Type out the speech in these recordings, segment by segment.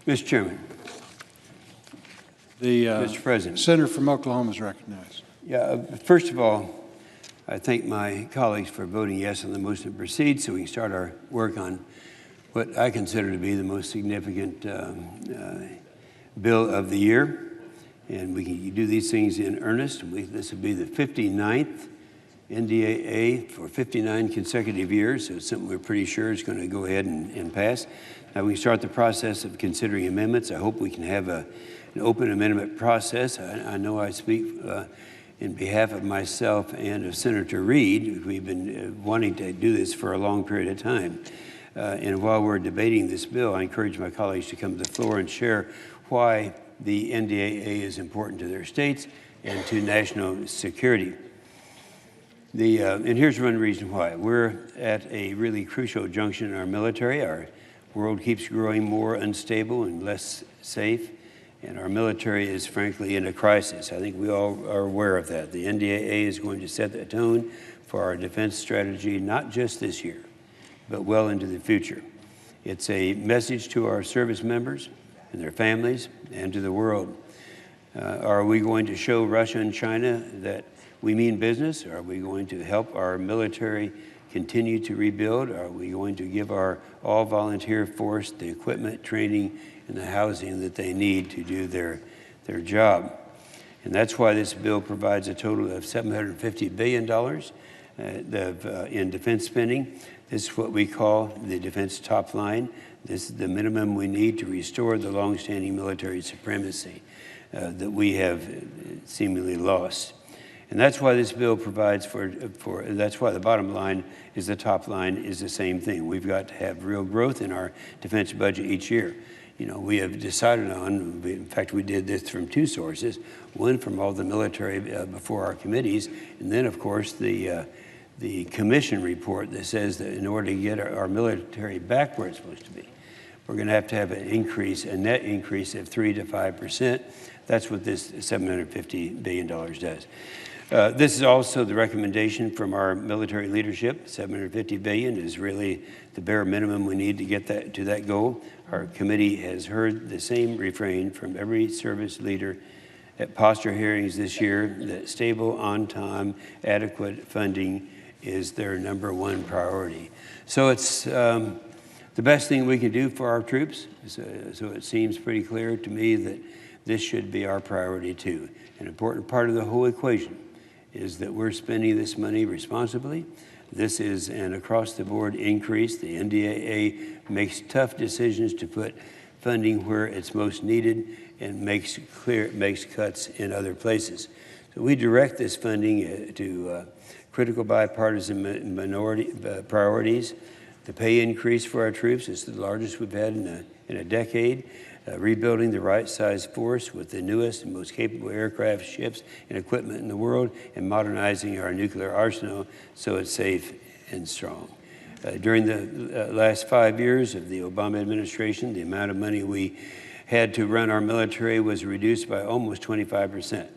Mr. Chairman. Mr. President. Senator from Oklahoma is recognized. Yeah, first of all, I thank my colleagues for voting yes on the motion to proceed so we can start our work on what I consider to be the most significant bill of the year. And we can do these things in earnest. This will be the 59th NDAA for 59 consecutive years, so it's something we're pretty sure is going to go ahead and pass. Now we start the process of considering amendments. I hope we can have an open amendment process. I know I speak in behalf of myself and of Senator Reid. We've been wanting to do this for a long period of time. And while we're debating this bill, I encourage my colleagues to come to the floor and share why the NDAA is important to their states and to national security. And here's one reason why. We're at a really crucial junction in our military. Our world keeps growing more unstable and less safe, and our military is frankly in a crisis. I think we all are aware of that. The NDAA is going to set the tone for our defense strategy, not just this year, but well into the future. It's a message to our service members and their families and to the world. Are we going to show Russia and China that we mean business? Are we going to help our military continue to rebuild? Are we going to give our all-volunteer force the equipment, training, and the housing that they need to do their job? And that's why this bill provides a total of $750 billion in defense spending. This is what we call the defense top line. This is the minimum we need to restore the longstanding military supremacy that we have seemingly lost. And that's why this bill provides that's why the bottom line is the top line is the same thing. We've got to have real growth in our defense budget each year. You know, we have decided on, in fact, we did this from two sources, one from all the military before our committees, and then, of course, the commission report that says that in order to get our military back where it's supposed to be, we're going to have an increase, a net increase of 3 to 5%. That's what this $750 billion does. This is also the recommendation from our military leadership. $750 billion is really the bare minimum we need to get to that goal. Our committee has heard the same refrain from every service leader at posture hearings this year that stable, on-time, adequate funding is their #1 priority. So it's the best thing we can do for our troops. So it seems pretty clear to me that this should be our priority too. An important part of the whole equation is that we're spending this money responsibly. This is an across-the-board increase. The NDAA makes tough decisions to put funding where it's most needed and makes cuts in other places. So we direct this funding to critical bipartisan minority priorities. The pay increase for our troops is the largest we've had in a decade. Rebuilding the right-sized force with the newest and most capable aircraft, ships, and equipment in the world, and modernizing our nuclear arsenal so it's safe and strong. During the last 5 years of the Obama administration, the amount of money we had to run our military was reduced by almost 25%.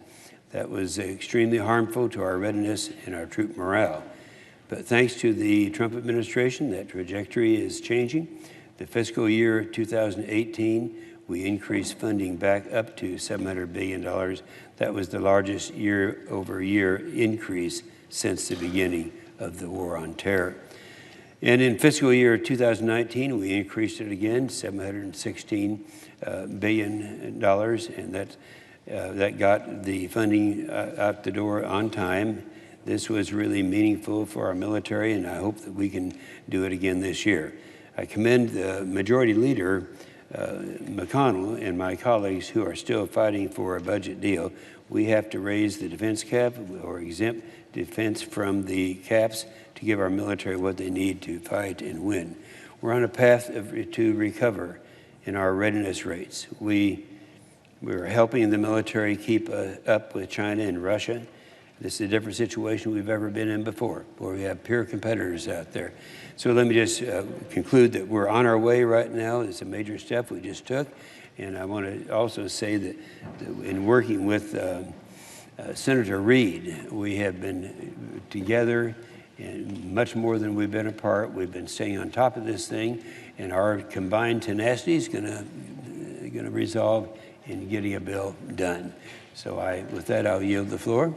That was extremely harmful to our readiness and our troop morale. But thanks to the Trump administration, that trajectory is changing. The fiscal year 2018, we increased funding back up to $700 billion. That was the largest year-over-year increase since the beginning of the war on terror. And in fiscal year 2019, we increased it again, $716 billion, and that got the funding out the door on time. This was really meaningful for our military, and I hope that we can do it again this year. I commend the Majority Leader, McConnell, and my colleagues who are still fighting for a budget deal. We have to raise the defense cap or exempt defense from the caps to give our military what they need to fight and win. We're on a path to recover in our readiness rates. We're helping the military keep up with China and Russia. This is a different situation we've ever been in before, where we have peer competitors out there. So let me just conclude that we're on our way right now. It's a major step we just took. And I want to also say that in working with Senator Reid, we have been together and much more than we've been apart. We've been staying on top of this thing, and our combined tenacity is going to going to resolve in getting a bill done. So with that, I'll yield the floor.